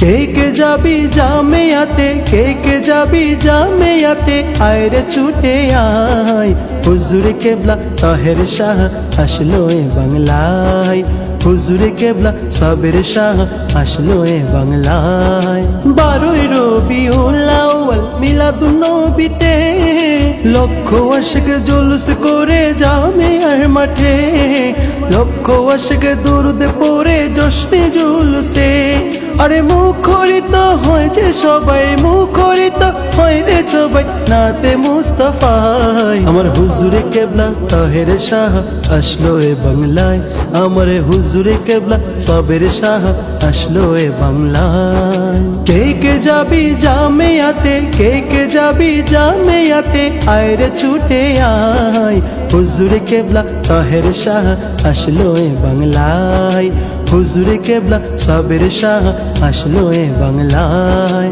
কে যাবি জামিয়াতে, কে যাবি জামিয়াতে, আয় রে ছুটে আয়। হুজুর কেবলা তাহের শাহ আসলো এ বাংলায়, হুজুর কেবলা সাবের শাহ আসলো এ বাংলায়। 12ই রবিউল আউয়াল মিলাদুন নবীতে লক্ষ আশিক জুলুস করে জামিয়ার মাঠে, লক্ষ আশিক দুরুদ পড়ে জশ্নে জুলুসে। আরে মুখরিত হয়েছে সবাই, মুখরিত হয় রে সবাই নাতে মুস্তাফায়। আমার হুজুরে কেবলা তাহের শাহ আসলো এ বাংলায়, আমার হুজুরে কেবলা সাবের শাহ আসলো এ বাংলায়। কে যাবি জামিয়াতে, কে যাবি জামিয়াতে, আয় রে ছুটে আয়। হুজুরে কেবলা তাহের শাহ আসলো এ বাংলায়, হুজুরে কেবলা সাবের শাহ আসলো এ বাংলায়।